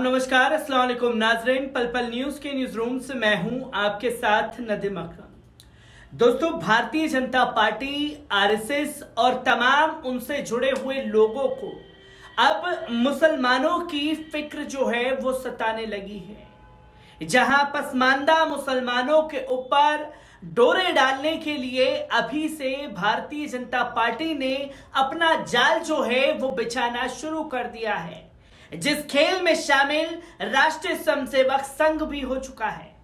नमस्कार, अस्सलाम वालेकुम नाजरीन। पल पल न्यूज के न्यूज रूम से मैं हूं आपके साथ नदीम अकरम। दोस्तों, भारतीय जनता पार्टी, आरएसएस और तमाम उनसे जुड़े हुए लोगों को अब मुसलमानों की फिक्र जो है वो सताने लगी है। जहां पसमानदा मुसलमानों के ऊपर डोरे डालने के लिए अभी से भारतीय जनता पार्टी ने अपना जाल जो है वो बिछाना शुरू कर दिया है, जिस खेल में शामिल राष्ट्रीय स्वयंसेवक संघ भी हो चुका है।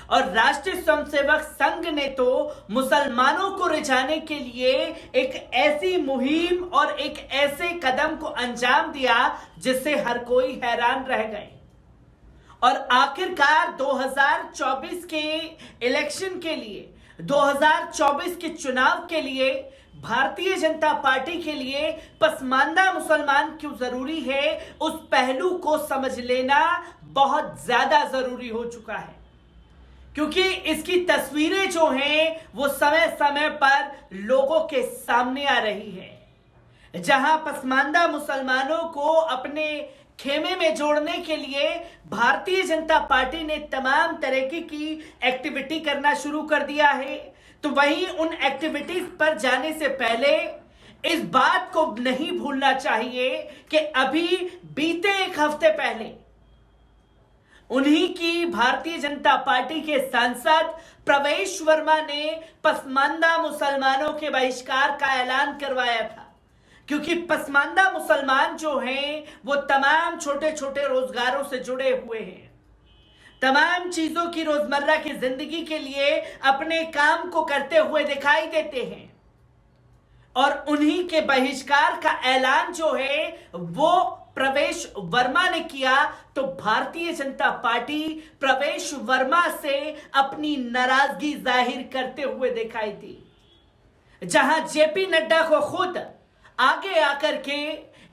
और राष्ट्रीय स्वयंसेवक संघ ने तो मुसलमानों को रिझाने के लिए एक ऐसी मुहिम और एक ऐसे कदम को अंजाम दिया जिससे हर कोई हैरान रह गए। और आखिरकार 2024 के इलेक्शन के लिए, 2024 के चुनाव के लिए भारतीय जनता पार्टी के लिए पसमानदा मुसलमान क्यों जरूरी है, उस पहलू को समझ लेना बहुत ज्यादा जरूरी हो चुका है। क्योंकि इसकी तस्वीरें जो हैं वो समय समय पर लोगों के सामने आ रही है, जहां पसमानदा मुसलमानों को अपने खेमे में जोड़ने के लिए भारतीय जनता पार्टी ने तमाम तरह की एक्टिविटी करना शुरू कर दिया है। तो वहीं उन एक्टिविटीज पर जाने से पहले इस बात को नहीं भूलना चाहिए कि अभी बीते एक हफ्ते पहले उन्हीं की भारतीय जनता पार्टी के सांसद प्रवेश वर्मा ने पसमानदा मुसलमानों के बहिष्कार का ऐलान करवाया था। क्योंकि पसमानदा मुसलमान जो हैं वो तमाम छोटे छोटे रोजगारों से जुड़े हुए हैं, तमाम चीजों की रोजमर्रा की जिंदगी के लिए अपने काम को करते हुए दिखाई देते हैं। और उन्हीं के बहिष्कार का ऐलान जो है वो प्रवेश वर्मा ने किया। तो भारतीय जनता पार्टी प्रवेश वर्मा से अपनी नाराजगी जाहिर करते हुए दिखाई दी, जहां जेपी नड्डा को खुद आगे आकर के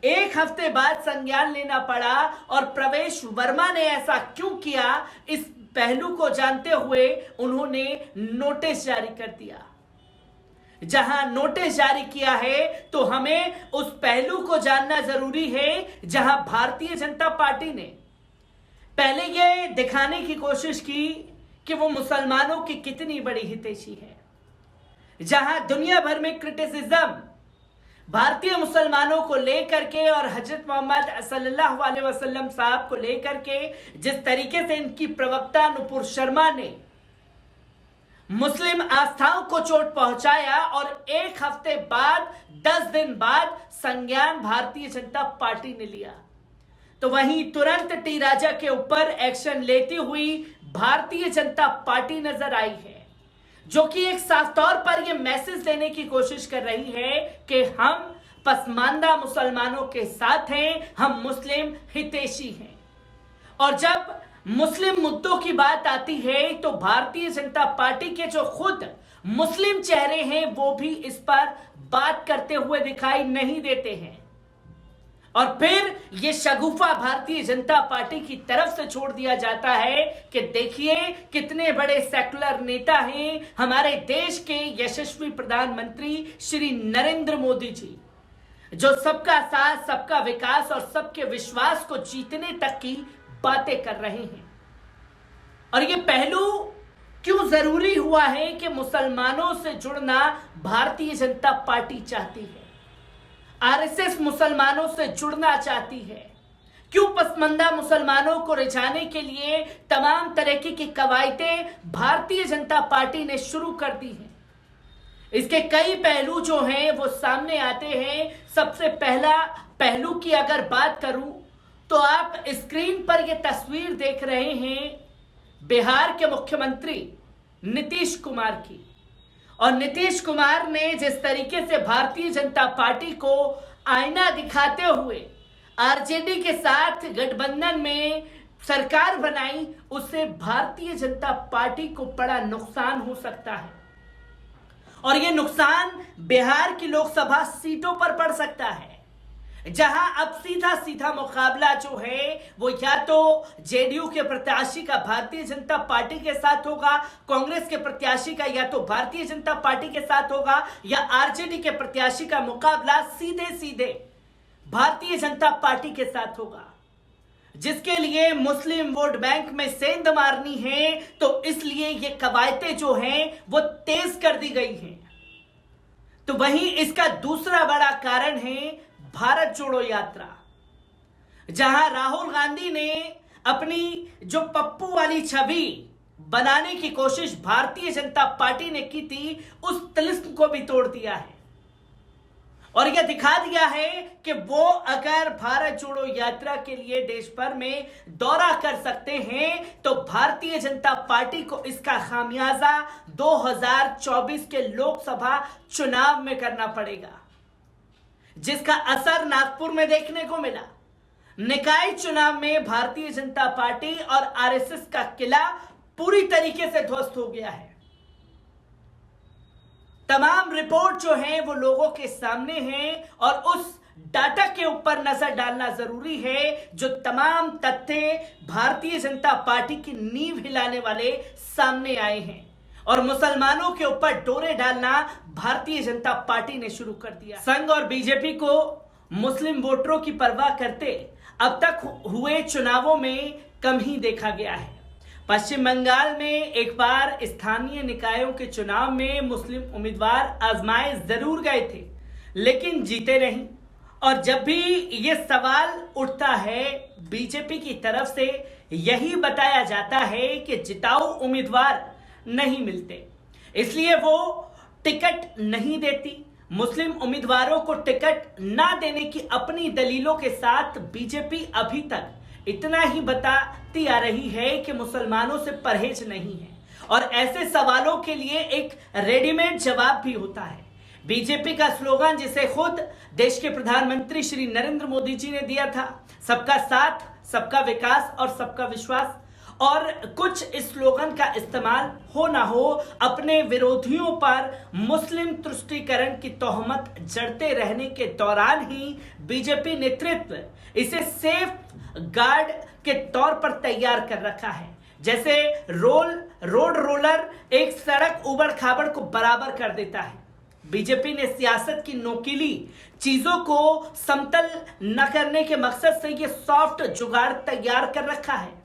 एक हफ्ते बाद संज्ञान लेना पड़ा। और प्रवेश वर्मा ने ऐसा क्यों किया, इस पहलू को जानते हुए उन्होंने नोटिस जारी कर दिया। जहां नोटिस जारी किया है तो हमें उस पहलू को जानना जरूरी है, जहां भारतीय जनता पार्टी ने पहले यह दिखाने की कोशिश की कि वो मुसलमानों की कितनी बड़ी हितैषी है, जहां दुनिया भर में क्रिटिसिज्म भारतीय मुसलमानों को लेकर के और हजरत मोहम्मद सल्लल्लाहु अलैहि वसल्लम साहब को लेकर के जिस तरीके से इनकी प्रवक्ता नुपुर शर्मा ने मुस्लिम आस्थाओं को चोट पहुंचाया और एक हफ्ते बाद, 10 दिन बाद संज्ञान भारतीय जनता पार्टी ने लिया, तो वहीं तुरंत टी राजा के ऊपर एक्शन लेती हुई भारतीय जनता पार्टी नजर आई है, जो कि एक साफ तौर पर यह मैसेज देने की कोशिश कर रही है कि हम पसमानदा मुसलमानों के साथ हैं, हम मुस्लिम हितैषी हैं। और जब मुस्लिम मुद्दों की बात आती है तो भारतीय जनता पार्टी के जो खुद मुस्लिम चेहरे हैं वो भी इस पर बात करते हुए दिखाई नहीं देते हैं। और फिर ये शगुफा भारतीय जनता पार्टी की तरफ से छोड़ दिया जाता है कि देखिए कितने बड़े सेकुलर नेता हैं हमारे देश के यशस्वी प्रधानमंत्री श्री नरेंद्र मोदी जी, जो सबका साथ, सबका विकास और सबके विश्वास को जीतने तक की बातें कर रहे हैं। और ये पहलू क्यों जरूरी हुआ है कि मुसलमानों से जुड़ना भारतीय जनता पार्टी चाहती है, आरएसएस मुसलमानों से जुड़ना चाहती है, क्यों पसमानदा मुसलमानों को रिझाने के लिए तमाम तरह की कवायदें भारतीय जनता पार्टी ने शुरू कर दी हैं। इसके कई पहलू जो हैं वो सामने आते हैं। सबसे पहला पहलू की अगर बात करूं तो आप स्क्रीन पर यह तस्वीर देख रहे हैं बिहार के मुख्यमंत्री नीतीश कुमार की। और नीतीश कुमार ने जिस तरीके से भारतीय जनता पार्टी को आईना दिखाते हुए आरजेडी के साथ गठबंधन में सरकार बनाई, उससे भारतीय जनता पार्टी को बड़ा नुकसान हो सकता है। और यह नुकसान बिहार की लोकसभा सीटों पर पड़ सकता है, जहां अब सीधा सीधा मुकाबला जो है वो या तो जेडीयू के प्रत्याशी का भारतीय जनता पार्टी के साथ होगा, कांग्रेस के प्रत्याशी का या तो भारतीय जनता पार्टी के साथ होगा, या आरजेडी के प्रत्याशी का मुकाबला सीधे सीधे भारतीय जनता पार्टी के साथ होगा। जिसके लिए मुस्लिम वोट बैंक में सेंध मारनी है, तो इसलिए ये कवायतें जो हैं वो तेज कर दी गई हैं। तो वहीं इसका दूसरा बड़ा कारण है भारत जोड़ो यात्रा, जहां राहुल गांधी ने अपनी जो पप्पू वाली छवि बनाने की कोशिश भारतीय जनता पार्टी ने की थी, उस तिलिस्म को भी तोड़ दिया है और यह दिखा दिया है कि वो अगर भारत जोड़ो यात्रा के लिए देश भर में दौरा कर सकते हैं तो भारतीय जनता पार्टी को इसका खामियाजा 2024 के लोकसभा चुनाव में करना पड़ेगा, जिसका असर नागपुर में देखने को मिला। निकाय चुनाव में भारतीय जनता पार्टी और आरएसएस का किला पूरी तरीके से ध्वस्त हो गया है। तमाम रिपोर्ट जो है वो लोगों के सामने है और उस डाटा के ऊपर नजर डालना जरूरी है जो तमाम तथ्य भारतीय जनता पार्टी की नींव हिलाने वाले सामने आए हैं और मुसलमानों के ऊपर डोरे डालना भारतीय जनता पार्टी ने शुरू कर दिया। संघ और बीजेपी को मुस्लिम वोटरों की परवाह करते अब तक हुए चुनावों में कम ही देखा गया है। पश्चिम बंगाल में एक बार स्थानीय निकायों के चुनाव में मुस्लिम उम्मीदवार आजमाए जरूर गए थे, लेकिन जीते नहीं। और जब भी ये सवाल उठता है बीजेपी की तरफ से यही बताया जाता है कि जिताऊ उम्मीदवार नहीं मिलते, इसलिए वो टिकट नहीं देती। मुस्लिम उम्मीदवारों को टिकट ना देने की अपनी दलीलों के साथ बीजेपी अभी तक इतना ही बताती आ रही है कि मुसलमानों से परहेज नहीं है और ऐसे सवालों के लिए एक रेडीमेड जवाब भी होता है। बीजेपी का स्लोगन, जिसे खुद देश के प्रधानमंत्री श्री नरेंद्र मोदी जी ने दिया था, सबका साथ, सबका विकास और सबका विश्वास, और कुछ इस स्लोगन का इस्तेमाल हो ना हो अपने विरोधियों पर मुस्लिम तुष्टीकरण की तोहमत जड़ते रहने के दौरान ही बीजेपी नेतृत्व इसे सेफ गार्ड के तौर पर तैयार कर रखा है। जैसे रोड रोलर एक सड़क उबड़ खाबड़ को बराबर कर देता है, बीजेपी ने सियासत की नोकीली चीजों को समतल न करने के मकसद से यह सॉफ्ट जुगाड़ तैयार कर रखा है।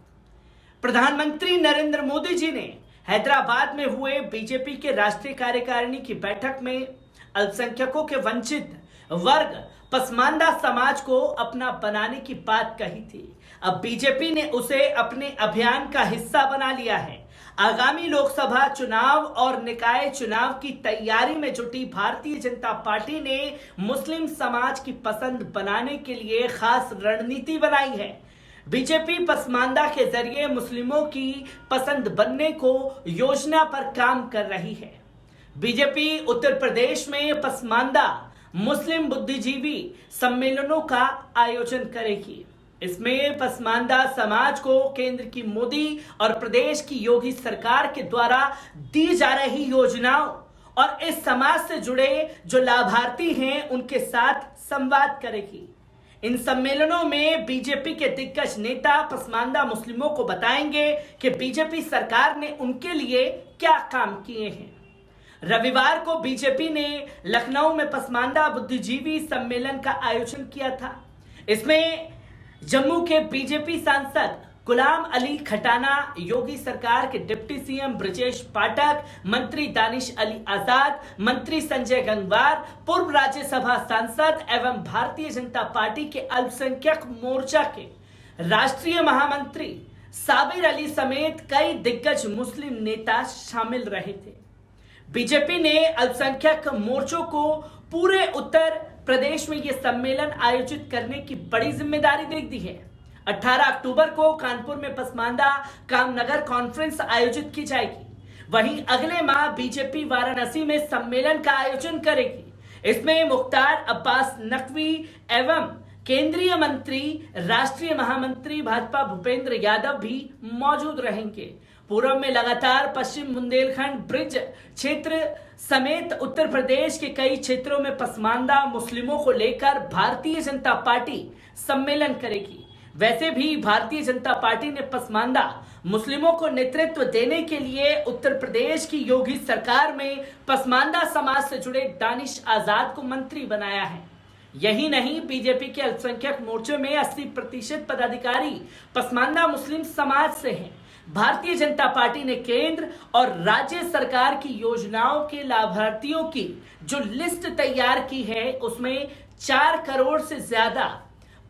प्रधानमंत्री नरेंद्र मोदी जी ने हैदराबाद में हुए बीजेपी के राष्ट्रीय कार्यकारिणी की बैठक में अल्पसंख्यकों के वंचित वर्ग पसमानदा समाज को अपना बनाने की बात कही थी। अब बीजेपी ने उसे अपने अभियान का हिस्सा बना लिया है। आगामी लोकसभा चुनाव और निकाय चुनाव की तैयारी में जुटी भारतीय जनता पार्टी ने मुस्लिम समाज की पसंद बनाने के लिए खास रणनीति बनाई है। बीजेपी पसमानदा के जरिए मुस्लिमों की पसंद बनने को योजना पर काम कर रही है। बीजेपी उत्तर प्रदेश में पसमानदा मुस्लिम बुद्धिजीवी सम्मेलनों का आयोजन करेगी। इसमें पसमानदा समाज को केंद्र की मोदी और प्रदेश की योगी सरकार के द्वारा दी जा रही योजनाओं और इस समाज से जुड़े जो लाभार्थी हैं उनके साथ संवाद करेगी। इन सम्मेलनों में बीजेपी के दिग्गज नेता पसमानदा मुस्लिमों को बताएंगे कि बीजेपी सरकार ने उनके लिए क्या काम किए हैं। रविवार को बीजेपी ने लखनऊ में पसमानदा बुद्धिजीवी सम्मेलन का आयोजन किया था। इसमें जम्मू के बीजेपी सांसद गुलाम अली खटाना, योगी सरकार के डिप्टी सीएम ब्रजेश पाठक, मंत्री दानिश अली आजाद, मंत्री संजय गंगवार, पूर्व राज्यसभा सांसद एवं भारतीय जनता पार्टी के अल्पसंख्यक मोर्चा के राष्ट्रीय महामंत्री साबिर अली समेत कई दिग्गज मुस्लिम नेता शामिल रहे थे। बीजेपी ने अल्पसंख्यक मोर्चों को पूरे उत्तर प्रदेश में यह सम्मेलन आयोजित करने की बड़ी जिम्मेदारी दे दी है। 18 अक्टूबर को कानपुर में पसमानदा कामनगर कॉन्फ्रेंस आयोजित की जाएगी। वहीं अगले माह बीजेपी वाराणसी में सम्मेलन का आयोजन करेगी। इसमें मुख्तार अब्बास नकवी एवं केंद्रीय मंत्री, राष्ट्रीय महामंत्री भाजपा भूपेंद्र यादव भी मौजूद रहेंगे। पूर्व में लगातार पश्चिम बुंदेलखंड ब्रिज क्षेत्र समेत उत्तर प्रदेश के कई क्षेत्रों में पसमानदा मुस्लिमों को लेकर भारतीय जनता पार्टी सम्मेलन करेगी। वैसे भी भारतीय जनता पार्टी ने पसमानदा मुस्लिमों को नेतृत्व देने के लिए उत्तर प्रदेश की योगी सरकार में पसमानदा समाज से जुड़े दानिश आजाद को मंत्री बनाया है। यही नहीं, बीजेपी के अल्पसंख्यक मोर्चे में 80% पदाधिकारी पसमानदा मुस्लिम समाज से हैं। भारतीय जनता पार्टी ने केंद्र और राज्य सरकार की योजनाओं के लाभार्थियों की जो लिस्ट तैयार की है उसमें 4 करोड़ से ज्यादा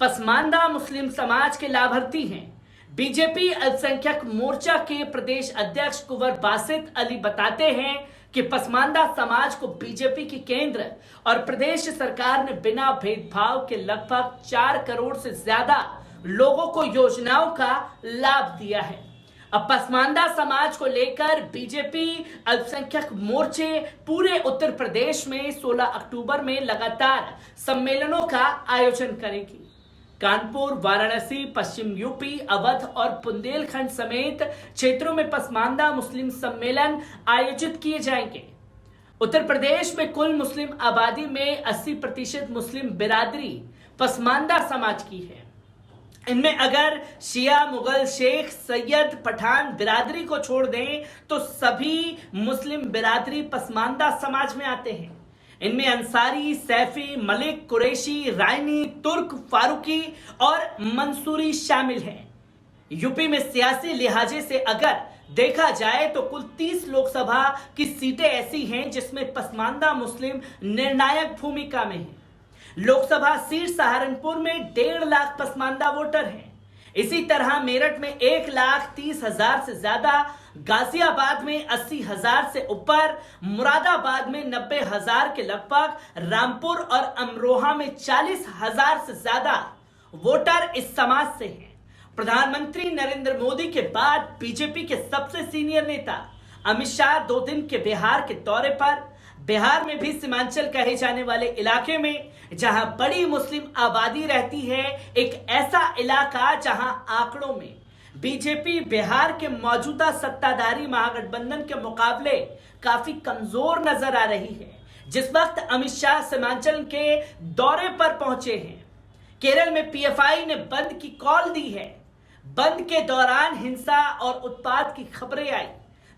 पसमानदा मुस्लिम समाज के लाभार्थी हैं। बीजेपी अल्पसंख्यक मोर्चा के प्रदेश अध्यक्ष कुंवर बासित अली बताते हैं कि पसमानदा समाज को बीजेपी की केंद्र और प्रदेश सरकार ने बिना भेदभाव के लगभग 4 करोड़ से ज्यादा लोगों को योजनाओं का लाभ दिया है। अब पसमानदा समाज को लेकर बीजेपी अल्पसंख्यक मोर्चे पूरे उत्तर प्रदेश में 16 अक्टूबर में लगातार सम्मेलनों का आयोजन करेगी। कानपुर, वाराणसी, पश्चिम यूपी, अवध और बुंदेलखंड समेत क्षेत्रों में पसमानदा मुस्लिम सम्मेलन आयोजित किए जाएंगे। उत्तर प्रदेश में कुल मुस्लिम आबादी में 80% मुस्लिम बिरादरी पसमानदा समाज की है। इनमें अगर शिया, मुगल, शेख, सैयद, पठान बिरादरी को छोड़ दें तो सभी मुस्लिम बिरादरी पसमानदा समाज में आते हैं। इनमें अंसारी, सैफी, मलिक, कुरैशी, रायनी, तुर्क, फारूकी और मंसूरी शामिल हैं। यूपी में सियासी लिहाजे से अगर देखा जाए तो कुल 30 लोकसभा की सीटें ऐसी हैं जिसमें पसमानदा मुस्लिम निर्णायक भूमिका में हैं। लोकसभा सीट सहारनपुर में 1.5 लाख पसमानदा वोटर हैं। इसी तरह मेरठ में 1,30,000 से ज्यादा, गाजियाबाद में 80,000 से ऊपर, मुरादाबाद में 90,000 के लगभग, रामपुर और अमरोहा में 40,000 से ज्यादा वोटर इस समाज से हैं। प्रधानमंत्री नरेंद्र मोदी के बाद बीजेपी के सबसे सीनियर नेता अमित शाह 2 दिन के बिहार के दौरे पर बिहार में भी सीमांचल कहे जाने वाले इलाके में जहां बड़ी मुस्लिम आबादी रहती है, एक ऐसा इलाका जहां आंकड़ों में बीजेपी बिहार के मौजूदा सत्ताधारी महागठबंधन के मुकाबले काफी कमजोर नजर आ रही है। जिस वक्त अमित शाह सीमांचल के दौरे पर पहुंचे हैं, केरल में पीएफआई ने बंद की कॉल दी है। बंद के दौरान हिंसा और उत्पात की खबरें आई।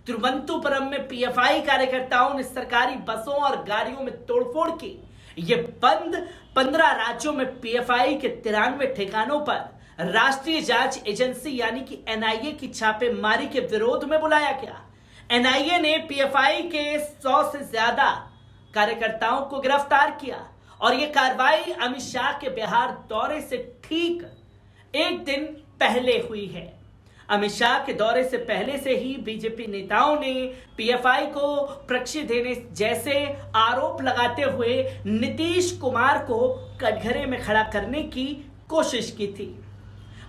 तिरुवनंतपुरम में पीएफआई कार्यकर्ताओं ने सरकारी बसों और गाड़ियों में तोड़फोड़ की। ये बंद 15 राज्यों में पीएफआई के 93 ठिकानों पर राष्ट्रीय जांच एजेंसी यानी कि एनआईए की छापेमारी के विरोध में बुलाया गया। एनआईए ने पीएफआई के 100 से ज्यादा कार्यकर्ताओं को गिरफ्तार किया और यह कार्रवाई अमित शाह के बिहार दौरे से ठीक 1 दिन पहले हुई है। अमित शाह के दौरे से पहले से ही बीजेपी नेताओं ने पीएफआई को प्रक्षी देने जैसे आरोप लगाते हुए नीतीश कुमार को कटघरे में खड़ा करने की कोशिश की थी।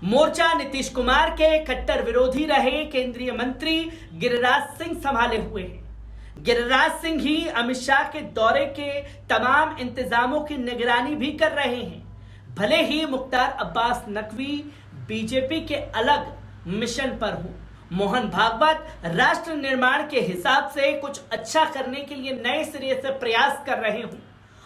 मोर्चा नीतीश कुमार के कट्टर विरोधी रहे केंद्रीय मंत्री गिरिराज सिंह संभाले हुए हैं। गिरिराज सिंह ही अमित शाह के दौरे के तमाम इंतजामों की निगरानी भी कर रहे हैं। भले ही मुख्तार अब्बास नकवी बीजेपी के अलग मिशन पर हूं, मोहन भागवत राष्ट्र निर्माण के हिसाब से कुछ अच्छा करने के लिए नए सिरे से प्रयास कर रहे हूं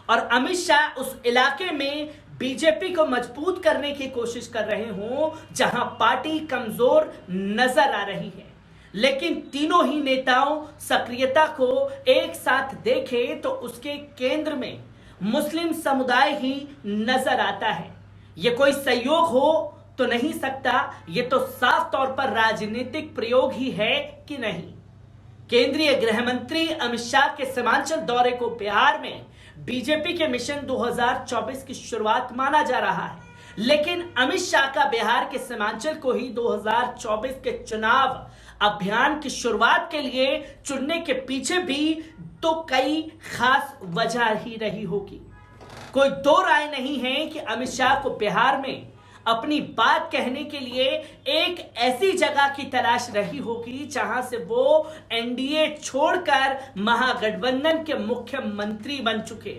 और अमित शाह उस इलाके में बीजेपी को मजबूत करने की कोशिश कर रहे हों जहां पार्टी कमजोर नजर आ रही है। लेकिन तीनों ही नेताओं सक्रियता को एक साथ देखें तो उसके केंद्र में मुस्लिम समुदाय ही नजर आता है। यह कोई संयोग हो तो नहीं सकता, ये तो साफ तौर पर राजनीतिक प्रयोग ही है कि नहीं। केंद्रीय गृह मंत्री अमित शाह के सीमांचल दौरे को बिहार में बीजेपी के मिशन 2024 की शुरुआत माना जा रहा है, लेकिन अमित शाह का बिहार के सीमांचल को ही 2024 के चुनाव अभियान की शुरुआत के लिए चुनने के पीछे भी तो कई खास वजह ही रही होगी। कोई दो राय नहीं है कि अमित शाह को बिहार में अपनी बात कहने के लिए एक ऐसी जगह की तलाश रही होगी जहां से वो एनडीए छोड़कर महागठबंधन के मुख्यमंत्री बन चुके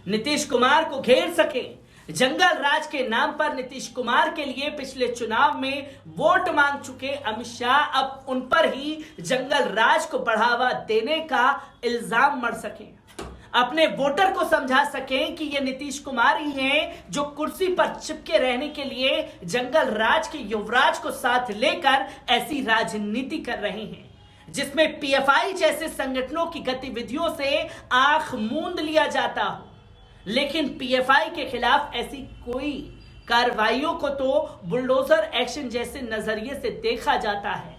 नीतीश कुमार को घेर सके। जंगल राज के नाम पर नीतीश कुमार के लिए पिछले चुनाव में वोट मांग चुके अमित शाह अब उन पर ही जंगल राज को बढ़ावा देने का इल्जाम मढ़ सके, अपने वोटर को समझा सकें कि ये नीतीश कुमार ही हैं जो कुर्सी पर चिपके रहने के लिए जंगल राज के युवराज को साथ लेकर ऐसी राजनीति कर रहे हैं जिसमें पीएफआई जैसे संगठनों की गतिविधियों से आंख मूंद लिया जाता हो। लेकिन पीएफआई के खिलाफ ऐसी कोई कार्रवाइयों को तो बुलडोजर एक्शन जैसे नजरिए से देखा जाता है।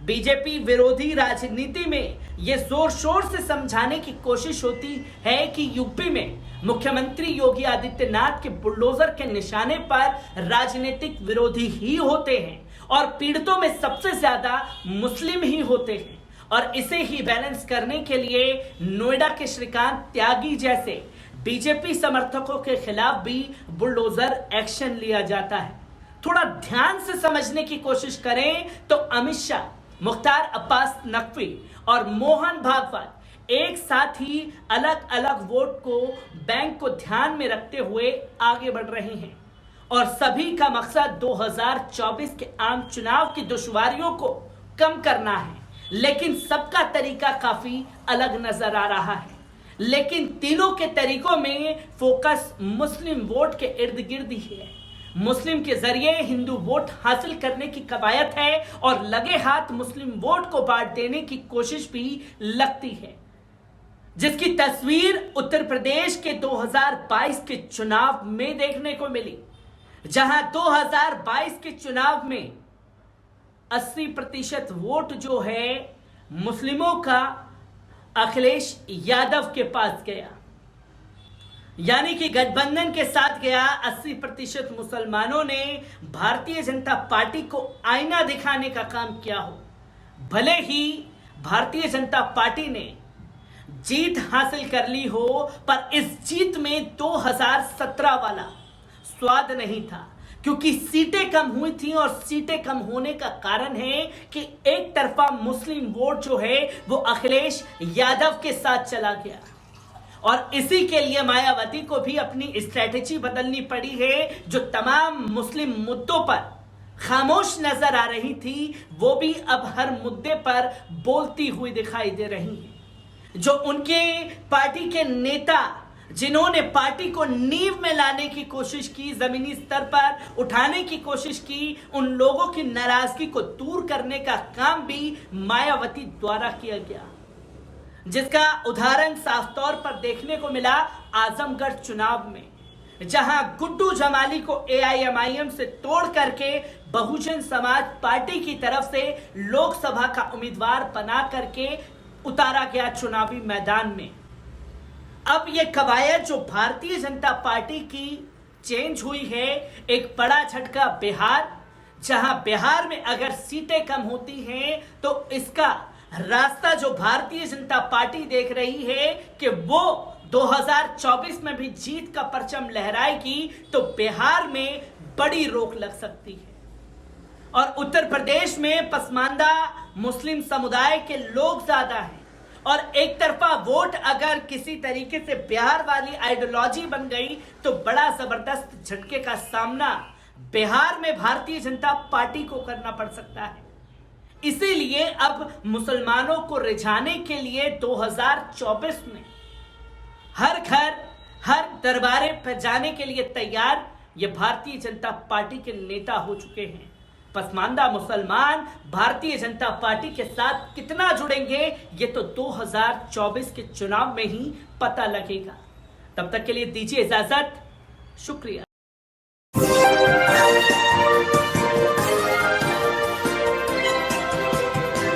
बीजेपी विरोधी राजनीति में यह जोर शोर से समझाने की कोशिश होती है कि यूपी में मुख्यमंत्री योगी आदित्यनाथ के बुलडोजर के निशाने पर राजनीतिक विरोधी ही होते हैं और पीड़ितों में सबसे ज्यादा मुस्लिम ही होते हैं, और इसे ही बैलेंस करने के लिए नोएडा के श्रीकांत त्यागी जैसे बीजेपी समर्थकों के खिलाफ भी बुलडोजर एक्शन लिया जाता है। थोड़ा ध्यान से समझने की कोशिश करें तो अमित शाह, मुख्तार अब्बास नकवी और मोहन भागवत एक साथ ही अलग अलग वोट को बैंक को ध्यान में रखते हुए आगे बढ़ रहे हैं और सभी का मकसद 2024 के आम चुनाव की दुश्वारियों को कम करना है। लेकिन सबका तरीका काफी अलग नजर आ रहा है, लेकिन तीनों के तरीकों में फोकस मुस्लिम वोट के इर्द गिर्द ही है। मुस्लिम के जरिए हिंदू वोट हासिल करने की कवायद है और लगे हाथ मुस्लिम वोट को बांट देने की कोशिश भी लगती है, जिसकी तस्वीर उत्तर प्रदेश के 2022 के चुनाव में देखने को मिली, जहां 2022 के चुनाव में 80% वोट जो है मुस्लिमों का अखिलेश यादव के पास गया, यानी कि गठबंधन के साथ गया। 80% मुसलमानों ने भारतीय जनता पार्टी को आईना दिखाने का काम किया हो। भले ही भारतीय जनता पार्टी ने जीत हासिल कर ली हो, पर इस जीत में 2017 वाला स्वाद नहीं था, क्योंकि सीटें कम हुई थी और सीटें कम होने का कारण है कि एक तरफा मुस्लिम वोट जो है वो अखिलेश यादव के साथ चला गया और इसी के लिए मायावती को भी अपनी स्ट्रेटेजी बदलनी पड़ी है। जो तमाम मुस्लिम मुद्दों पर खामोश नजर आ रही थी, वो भी अब हर मुद्दे पर बोलती हुई दिखाई दे रही है। जो उनके पार्टी के नेता जिन्होंने पार्टी को नींव में लाने की कोशिश की, जमीनी स्तर पर उठाने की कोशिश की, उन लोगों की नाराजगी को दूर करने का काम भी मायावती द्वारा किया गया, जिसका उदाहरण साफ तौर पर देखने को मिला आजमगढ़ चुनाव में, जहां गुड्डू जमाली को एआईएमआईएम से तोड़ करके बहुजन समाज पार्टी की तरफ से लोकसभा का उम्मीदवार बना करके उतारा गया चुनावी मैदान में। अब यह कवायद जो भारतीय जनता पार्टी की चेंज हुई है, एक बड़ा झटका बिहार, जहां बिहार में अगर सीटें कम होती हैं तो इसका रास्ता जो भारतीय जनता पार्टी देख रही है कि वो 2024 में भी जीत का परचम लहराएगी, तो बिहार में बड़ी रोक लग सकती है। और उत्तर प्रदेश में पसमानदा मुस्लिम समुदाय के लोग ज्यादा हैं और एक तरफा वोट अगर किसी तरीके से बिहार वाली आइडियोलॉजी बन गई तो बड़ा जबरदस्त झटके का सामना बिहार में भारतीय जनता पार्टी को करना पड़ सकता है। इसीलिए अब मुसलमानों को रिझाने के लिए 2024 में हर घर हर दरबारे पर जाने के लिए तैयार ये भारतीय जनता पार्टी के नेता हो चुके हैं। पसमानदा मुसलमान भारतीय जनता पार्टी के साथ कितना जुड़ेंगे, ये तो 2024 के चुनाव में ही पता लगेगा। तब तक के लिए दीजिए इजाजत, शुक्रिया।